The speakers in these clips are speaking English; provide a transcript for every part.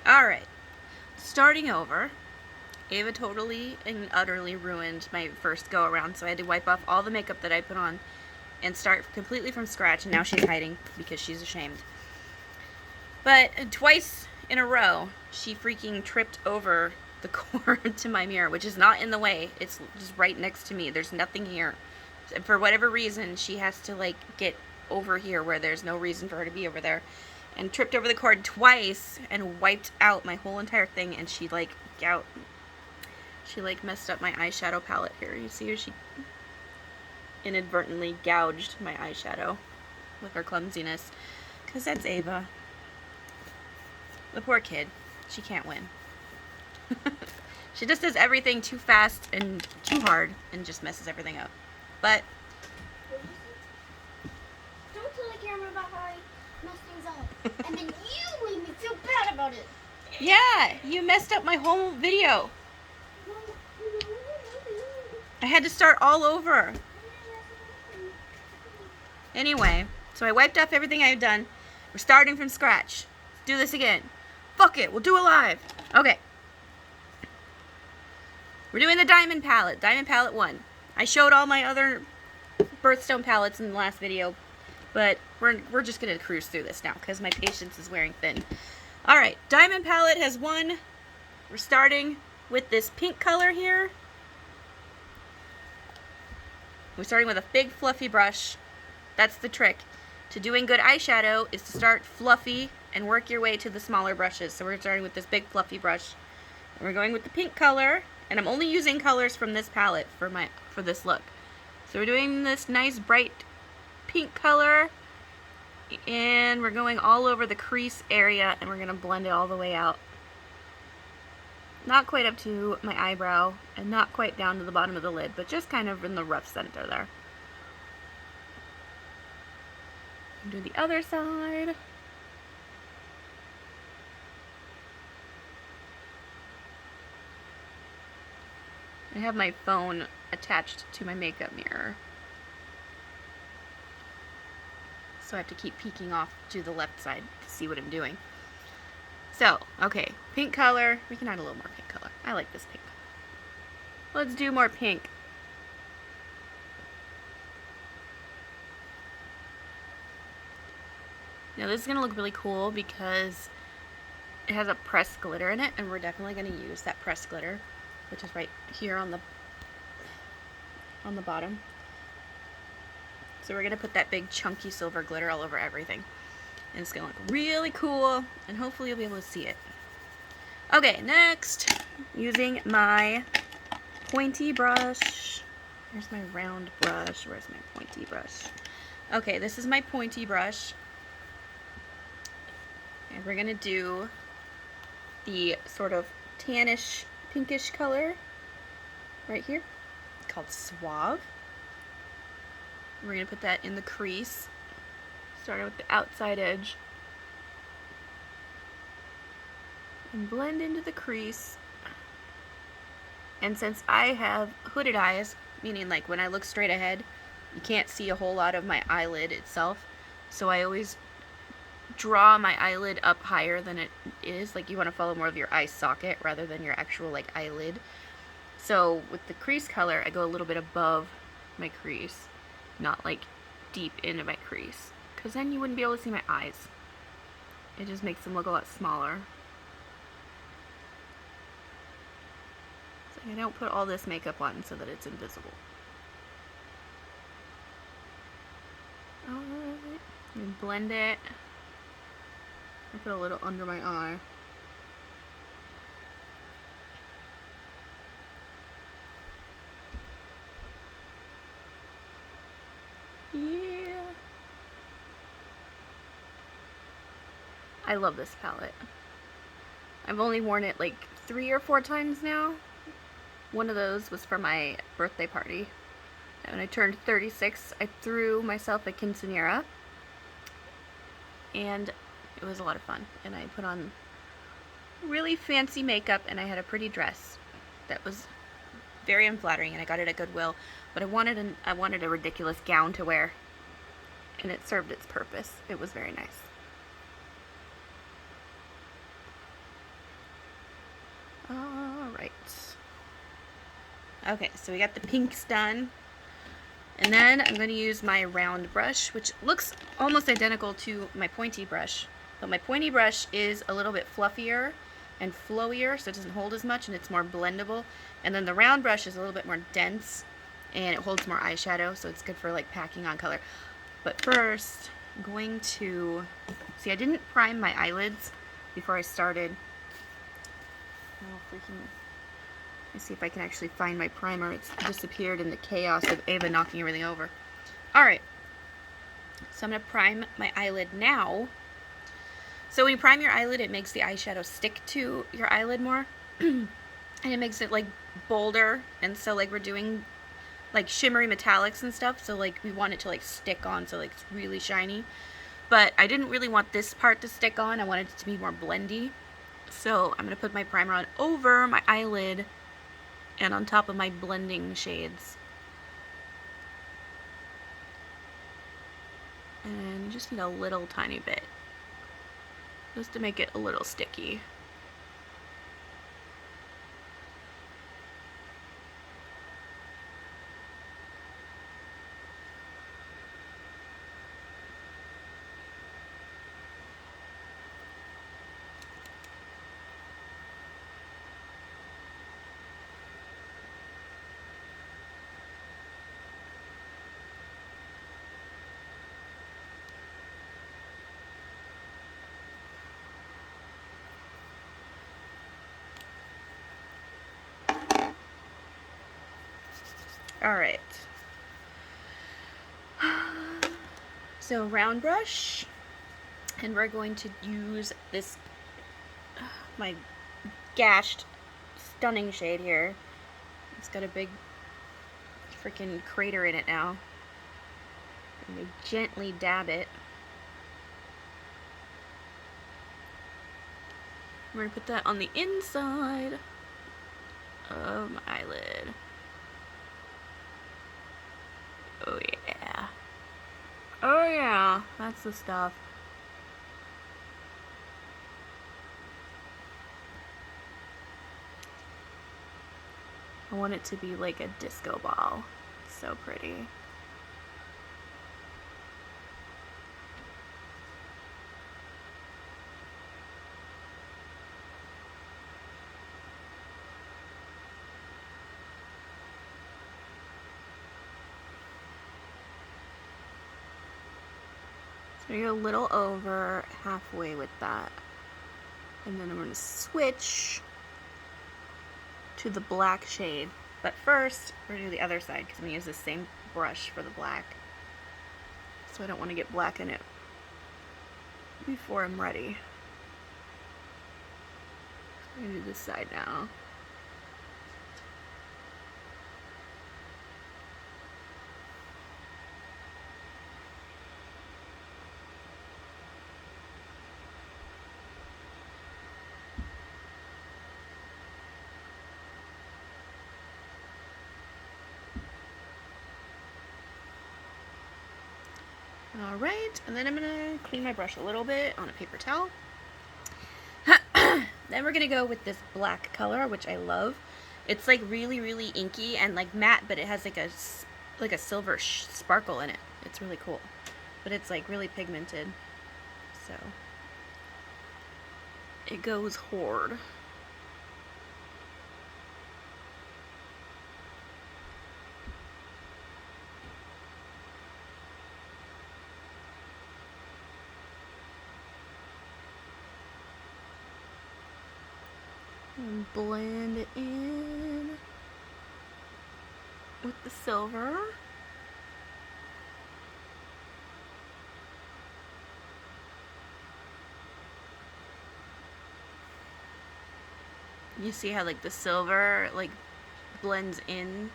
Alright, starting over. Ava totally and utterly ruined my first go around, so I had to wipe off all the makeup that I put on and start completely from scratch, and now she's hiding because she's ashamed. But twice in a row, she freaking tripped over the cord to my mirror, which is not in the way. It's just right next to me. There's nothing here. And for whatever reason, she has to, like, get over here where there's no reason for her to be over there. And tripped over the cord twice and wiped out my whole entire thing, and she, like, messed up my eyeshadow palette here. You see her? She inadvertently gouged my eyeshadow with her clumsiness. Because that's Ava. The poor kid. She can't win. She just does everything too fast and too hard and just messes everything up. But don't tell the camera about how I messed things up. And then you made me feel bad about it. Yeah, you messed up my whole video. I had to start all over. Anyway, so I wiped off everything I've done. We're starting from scratch. Let's do this again. Fuck it, we'll do it live. Okay. We're doing the Diamond Palette. Diamond Palette 1. I showed all my other birthstone palettes in the last video, but we're just going to cruise through this now because my patience is wearing thin. Alright, Diamond Palette has 1. We're starting with this pink color here. We're starting with a big fluffy brush. That's the trick to doing good eyeshadow, is to start fluffy and work your way to the smaller brushes. So we're starting with this big fluffy brush. And we're going with the pink color, and I'm only using colors from this palette for this look. So we're doing this nice bright pink color, and we're going all over the crease area, and we're going to blend it all the way out. Not quite up to my eyebrow, and not quite down to the bottom of the lid, but just kind of in the rough center there. Do the other side. I have my phone attached to my makeup mirror, so I have to keep peeking off to the left side to see what I'm doing. So, okay, pink color. We can add a little more pink color. I like this pink. Let's do more pink. Now this is going to look really cool because it has a pressed glitter in it, and we're definitely going to use that pressed glitter, which is right here on the bottom. So we're going to put that big chunky silver glitter all over everything. And it's going to look really cool, and hopefully you'll be able to see it. Okay, next, using my pointy brush. Here's my round brush. Where's my pointy brush? Okay, this is my pointy brush. And we're going to do the sort of tannish, pinkish color right here, called Suave. We're going to put that in the crease, starting with the outside edge, and blend into the crease. And since I have hooded eyes, meaning like when I look straight ahead, you can't see a whole lot of my eyelid itself, so I always draw my eyelid up higher than it is. Like, you want to follow more of your eye socket rather than your actual like eyelid. So with the crease color, I go a little bit above my crease, not like deep into my crease, because then you wouldn't be able to see my eyes. It just makes them look a lot smaller. So I don't put all this makeup on so that it's invisible. Alright, and blend it. I put a little under my eye. Yeah. I love this palette. I've only worn it like 3 or 4 times now. One of those was for my birthday party. And when I turned 36, I threw myself a quinceañera. And it was a lot of fun. And I put on really fancy makeup, and I had a pretty dress that was very unflattering, and I got it at Goodwill. But I wanted a ridiculous gown to wear, and it served its purpose. It was very nice. Alright. Okay, so we got the pinks done. And then I'm going to use my round brush, which looks almost identical to my pointy brush. But my pointy brush is a little bit fluffier and flowier, so it doesn't hold as much and it's more blendable. And then the round brush is a little bit more dense and it holds more eyeshadow, so it's good for like packing on color. But first, I'm going to... See, I didn't prime my eyelids before I started. Oh, freaking... Let me see if I can actually find my primer. It's disappeared in the chaos of Ava knocking everything over. Alright. So I'm going to prime my eyelid now. So when you prime your eyelid, it makes the eyeshadow stick to your eyelid more. And it makes it like bolder. And so like we're doing like shimmery metallics and stuff. So like we want it to like stick on, so like it's really shiny. But I didn't really want this part to stick on. I wanted it to be more blendy. So I'm going to put my primer on over my eyelid and on top of my blending shades. And you just need a little tiny bit, just to make it a little sticky. Alright. So round brush, and we're going to use this, my gashed, stunning shade here. It's got a big freaking crater in it now. I'm going to gently dab it. We're going to put that on the inside of my eyelid. Oh yeah. Oh yeah, that's the stuff. I want it to be like a disco ball. It's so pretty. So you're a little over halfway with that. And then I'm going to switch to the black shade. But first, we're going to do the other side because I'm going to use the same brush for the black. So I don't want to get black in it before I'm ready. I'm going to do this side now. Alright, and then I'm going to clean my brush a little bit on a paper towel. Then we're going to go with this black color, which I love. It's like really, really inky and like matte, but it has like a silver sparkle in it. It's really cool. But it's like really pigmented. So it goes hard. And blend it in with the silver. You see how like the silver like blends in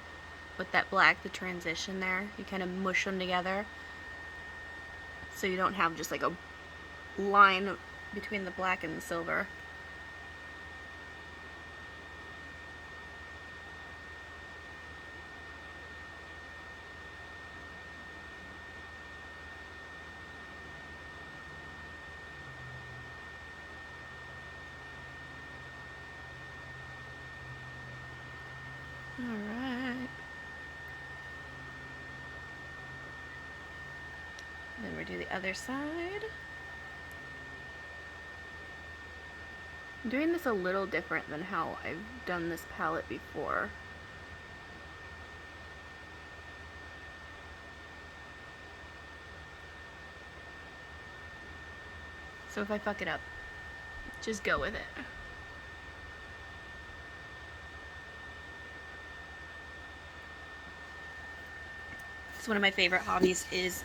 with that black, the transition there. You kind of mush them together so you don't have just like a line between the black and the silver. Alright. Then we do the other side. I'm doing this a little different than how I've done this palette before. So if I fuck it up, just go with it. So one of my favorite hobbies is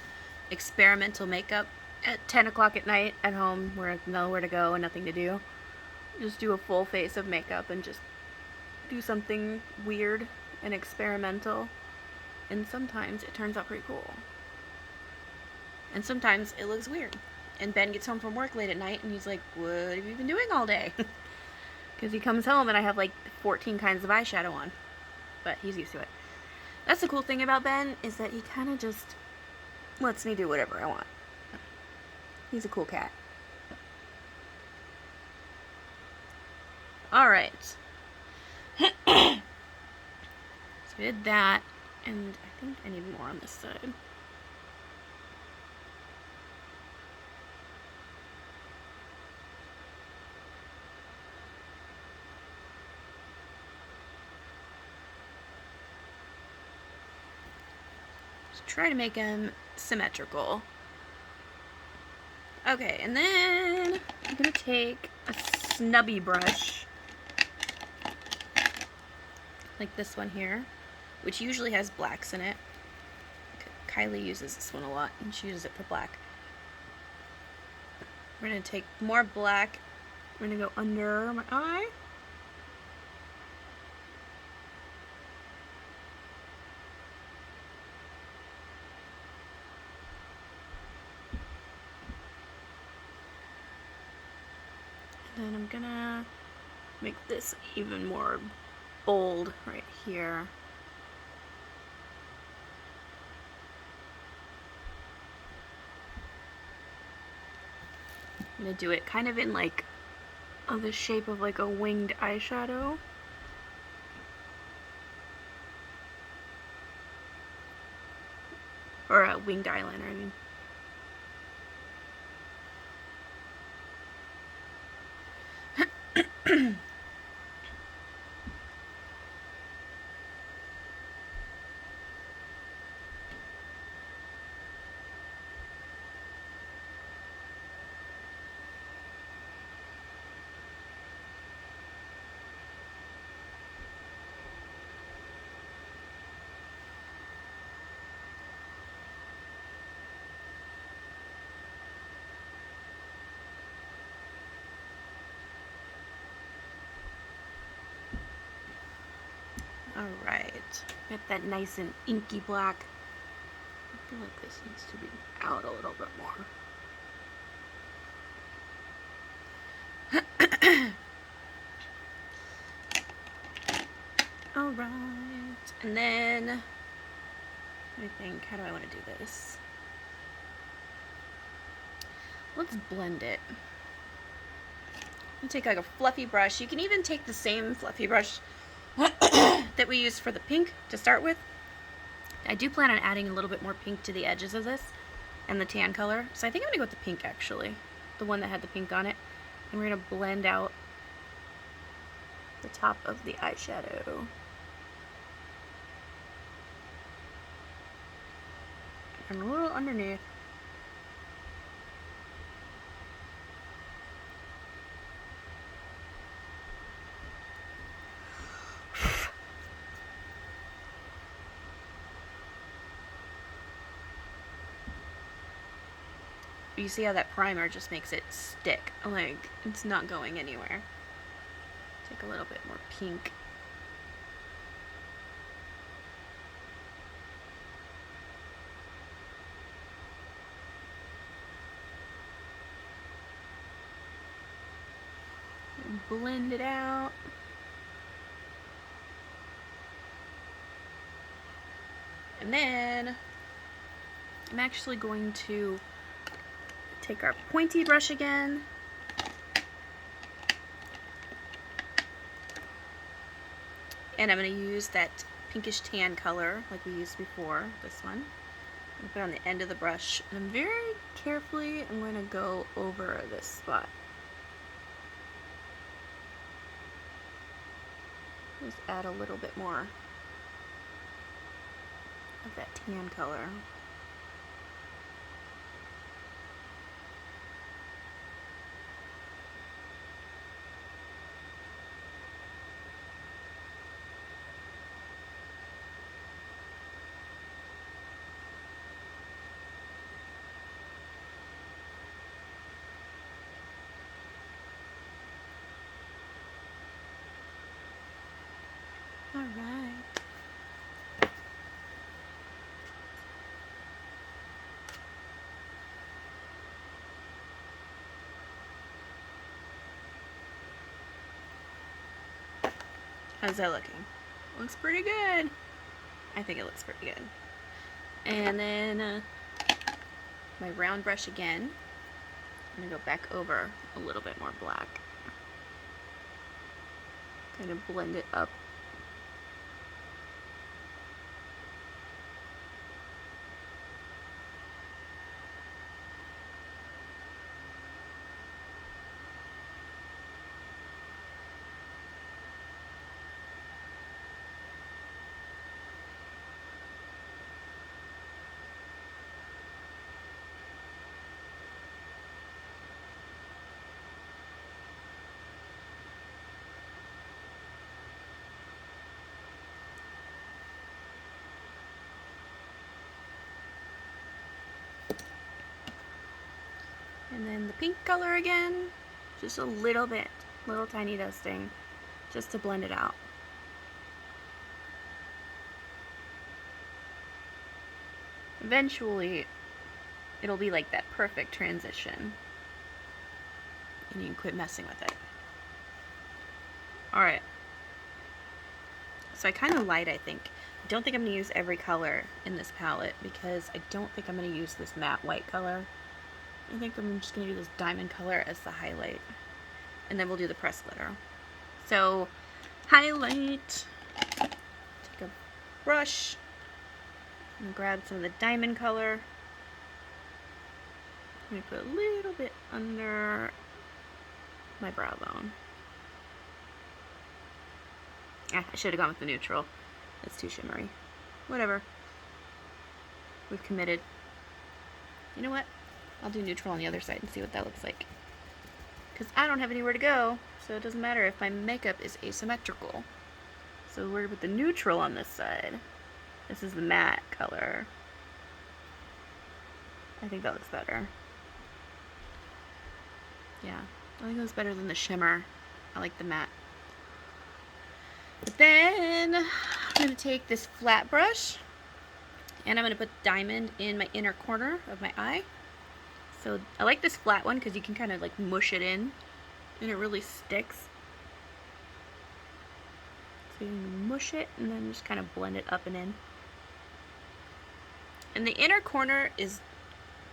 experimental makeup at 10 o'clock at night at home where I know where to go and nothing to do. Just do a full face of makeup and just do something weird and experimental. And sometimes it turns out pretty cool. And sometimes it looks weird. And Ben gets home from work late at night and he's like, what have you been doing all day? Because he comes home and I have like 14 kinds of eyeshadow on. But he's used to it. That's the cool thing about Ben, is that he kind of just lets me do whatever I want. He's a cool cat. Alright. So I did that, and I think I need more on this side. Try to make them symmetrical. Okay, and then I'm gonna take a snubby brush, like this one here, which usually has blacks in it. Kylie uses this one a lot, and she uses it for black. We're gonna take more black. We're gonna go under my eye. And I'm gonna make this even more bold right here. I'm gonna do it kind of in like the shape of like a winged eyeshadow. Or a winged eyeliner, I mean. Alright, get that nice and inky black. I feel like this needs to be out a little bit more. Alright, and then, let me think, how do I want to do this? Let's blend it. I'm gonna take like a fluffy brush. You can even take the same fluffy brush that we used for the pink to start with. I do plan on adding a little bit more pink to the edges of this and the tan color. So I think I'm gonna go with the pink actually. The one that had the pink on it. And we're gonna blend out the top of the eyeshadow. And a little underneath. You see how that primer just makes it stick, like it's not going anywhere. Take a little bit more pink. And blend it out. And then I'm actually going to take our pointy brush again. And I'm going to use that pinkish tan color like we used before, this one. I'm going to put it on the end of the brush, and I'm very carefully, I'm going to go over this spot. Just add a little bit more of that tan color. All right. How's that looking? Looks pretty good. I think it looks pretty good. And then my round brush again. I'm gonna go back over a little bit more black. Kind of blend it up. And then the pink color again, just a little bit, little tiny dusting, just to blend it out. Eventually, it'll be like that perfect transition, and you can quit messing with it. Alright, so I kind of lied, I think. I don't think I'm going to use every color in this palette, because I don't think I'm going to use this matte white color. I think I'm just going to do this diamond color as the highlight. And then we'll do the pressed glitter. So, highlight. Take a brush. And grab some of the diamond color. I'm going to put a little bit under my brow bone. I should have gone with the neutral. It's too shimmery. Whatever. We've committed. You know what? I'll do neutral on the other side and see what that looks like. Because I don't have anywhere to go, so it doesn't matter if my makeup is asymmetrical. So we're with the neutral on this side. This is the matte color. I think that looks better. Yeah, I think it looks better than the shimmer. I like the matte. But then I'm going to take this flat brush and I'm going to put diamond in my inner corner of my eye. So I like this flat one because you can kind of like mush it in and it really sticks. So you mush it and then just kind of blend it up and in. And the inner corner is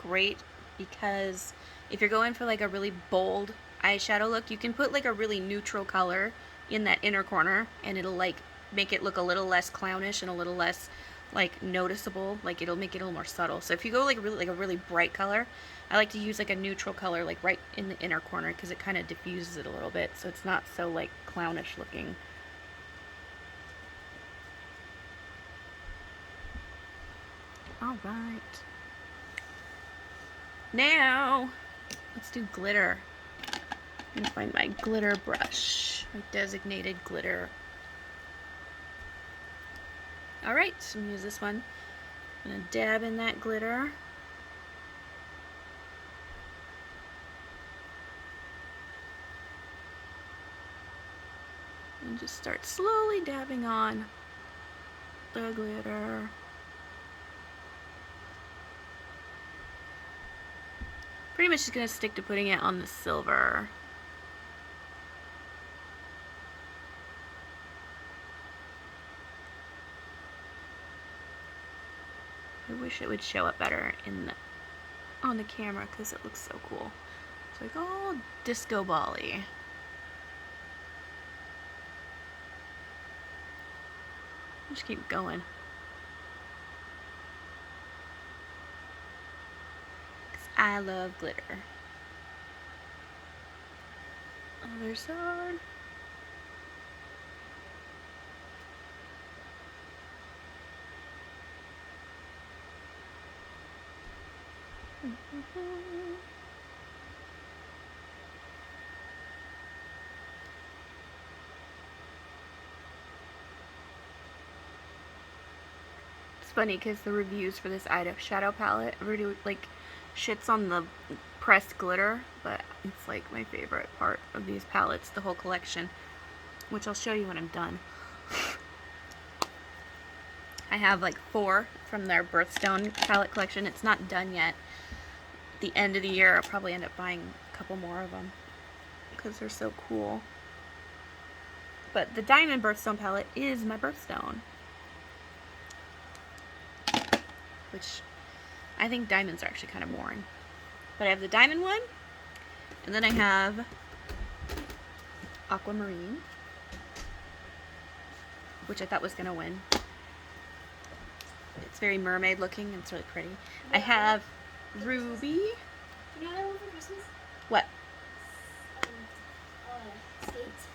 great because if you're going for like a really bold eyeshadow look, you can put like a really neutral color in that inner corner and it'll like make it look a little less clownish and a little less like noticeable. Like it'll make it a little more subtle. So if you go like really like a really bright color, I like to use like a neutral color like right in the inner corner because it kind of diffuses it a little bit so it's not so like clownish looking. All right. Now let's do glitter. I'm gonna find my glitter brush, my designated glitter. Alright, so I'm gonna use this one. I'm gonna dab in that glitter. And just start slowly dabbing on the glitter. Pretty much just gonna stick to putting it on the silver. I wish it would show up better in on the camera because it looks so cool. It's like all disco ball-y. Just keep going. 'Cause I love glitter. Other side. It's funny because the reviews for this eyeshadow palette, everybody like shits on the pressed glitter, but it's like my favorite part of these palettes, the whole collection, which I'll show you when I'm done. I have like 4 from their birthstone palette collection. It's not done yet. At the end of the year, I'll probably end up buying a couple more of them because they're so cool. But the Diamond birthstone palette is my birthstone, which I think diamonds are actually kind of boring. But I have the diamond one, and then I have aquamarine, which I thought was going to win. It's very mermaid looking and it's really pretty. I have ruby. You know what I want for Christmas? What? Skates.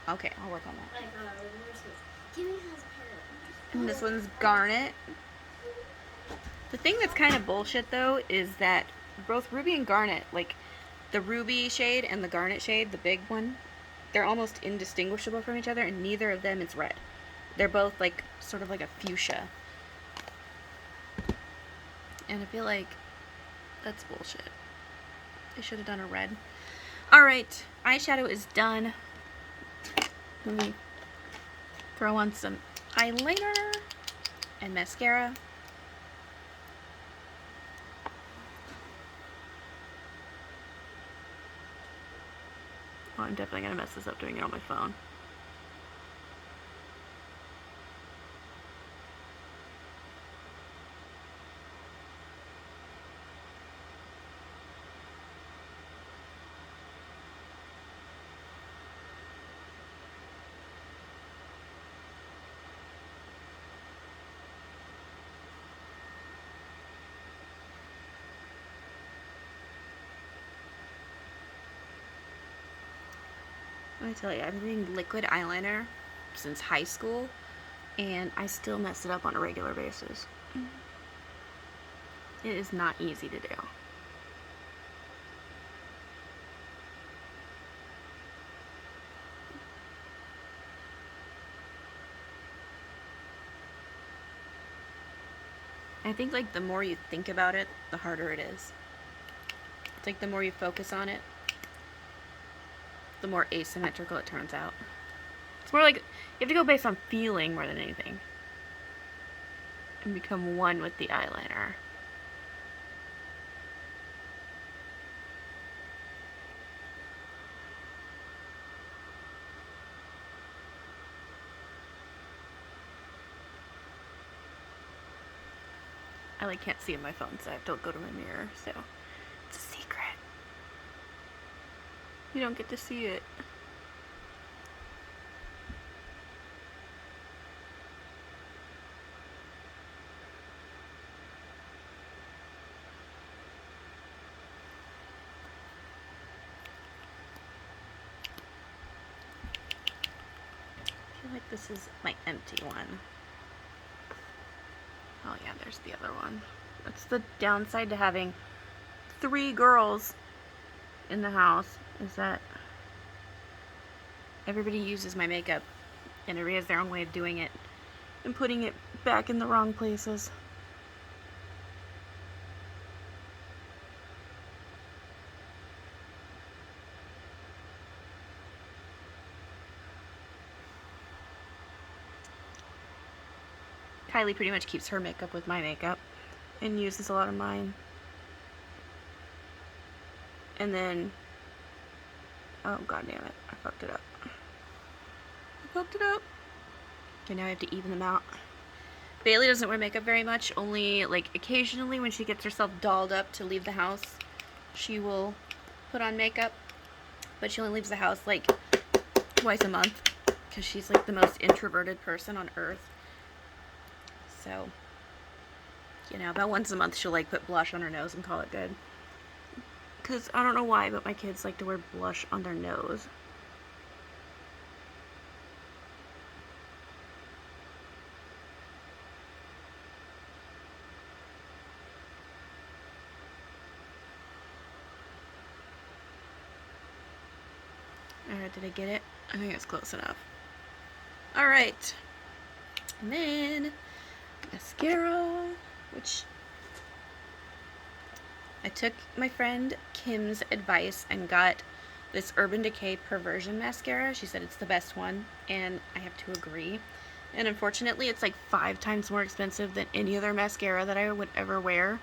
Okay, I'll work on that. Like roller skates. Kimmy has a pair. And this one's garnet. The thing that's kind of bullshit though is that both ruby and garnet, like the ruby shade and the garnet shade, the big one, they're almost indistinguishable from each other, and neither of them is red. They're both like sort of like a fuchsia. And I feel like that's bullshit. They should have done a red. Alright, eyeshadow is done. Let me throw on some eyeliner and mascara. Oh, I'm definitely going to mess this up doing it on my phone. Let me tell you, I've been using liquid eyeliner since high school, and I still mess it up on a regular basis. It is not easy to do. I think like the more you think about it, the harder it is. It's like the more you focus on it, the more asymmetrical it turns out. It's more like you have to go based on feeling more than anything and become one with the eyeliner. I like can't see in my phone, so I have to go to my mirror, so it's a secret. You don't get to see it. I feel like this is my empty one. Oh yeah, there's the other one. That's the downside to having 3 girls in the house, is that everybody uses my makeup and everybody has their own way of doing it and putting it back in the wrong places. Kylie pretty much keeps her makeup with my makeup and uses a lot of mine. And then, oh god damn it, I fucked it up. Okay, now I have to even them out. Bailey doesn't wear makeup very much, only like occasionally when she gets herself dolled up to leave the house, she will put on makeup, but she only leaves the house like twice a month because she's like the most introverted person on earth. So, you know, about once a month she'll like put blush on her nose and call it good. Because I don't know why, but my kids like to wear blush on their nose. Alright, did I get it? I think it's close enough. Alright. And then mascara, which I took my friend Kim's advice and got this Urban Decay Perversion mascara. She said it's the best one, and I have to agree. And unfortunately, it's like 5 times more expensive than any other mascara that I would ever wear.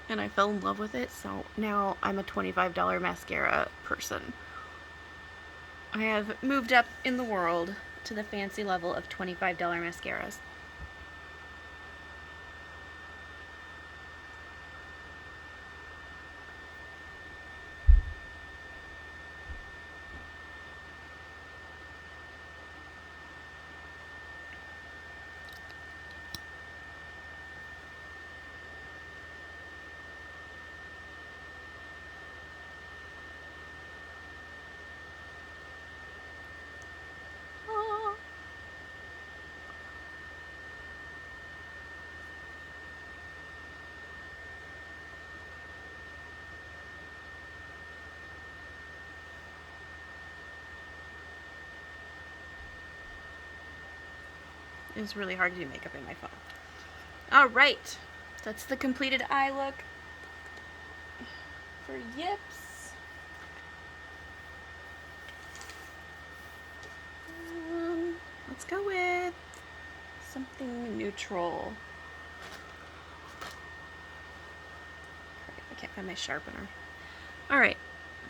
And I fell in love with it, so now I'm a $25 mascara person. I have moved up in the world to the fancy level of $25 mascaras. It's really hard to do makeup in my phone. Alright, that's the completed eye look for Yips. Let's go with something neutral. I can't find my sharpener. Alright,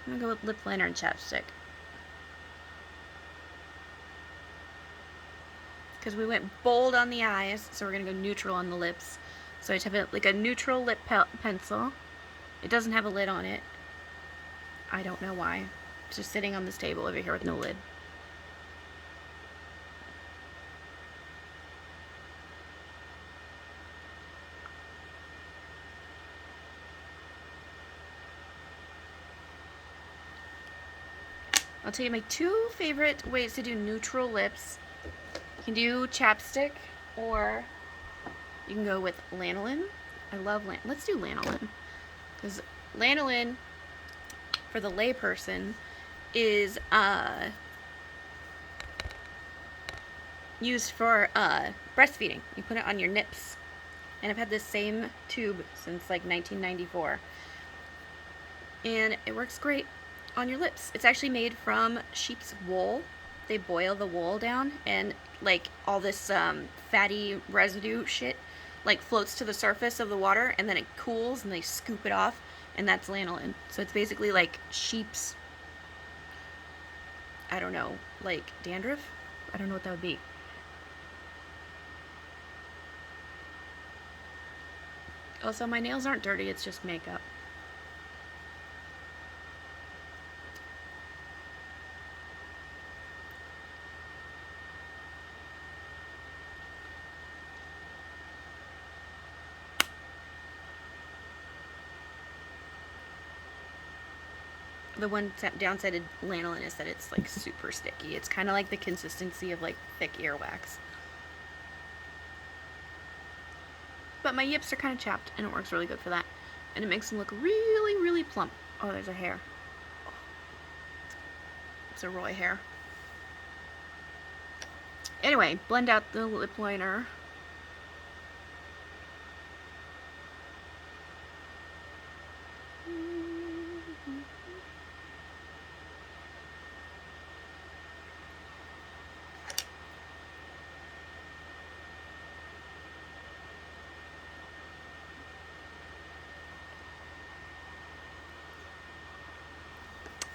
I'm gonna go with lip liner and chapstick. Because we went bold on the eyes, so we're going to go neutral on the lips. So I just have like a neutral lip pencil. It doesn't have a lid on it. I don't know why. It's just sitting on this table over here with no lid. I'll tell you my 2 favorite ways to do neutral lips. You can do chapstick, or you can go with lanolin. I love lanolin. Let's do lanolin. Because lanolin, for the layperson, is used for breastfeeding. You put it on your nips. And I've had this same tube since like 1994. And it works great on your lips. It's actually made from sheep's wool. They boil the wool down, and like all this fatty residue shit like floats to the surface of the water, and then it cools and they scoop it off, and that's lanolin. So it's basically like sheep's, I don't know, like dandruff? I don't know what that would be. Also, my nails aren't dirty, it's just makeup. The one downside of lanolin is that it's like super sticky. It's kind of like the consistency of like thick earwax. But my yips are kind of chapped, and it works really good for that. And it makes them look really, really plump. Oh, there's a hair. It's a Roy hair. Anyway, blend out the lip liner.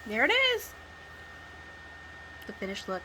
There it is. The finished look.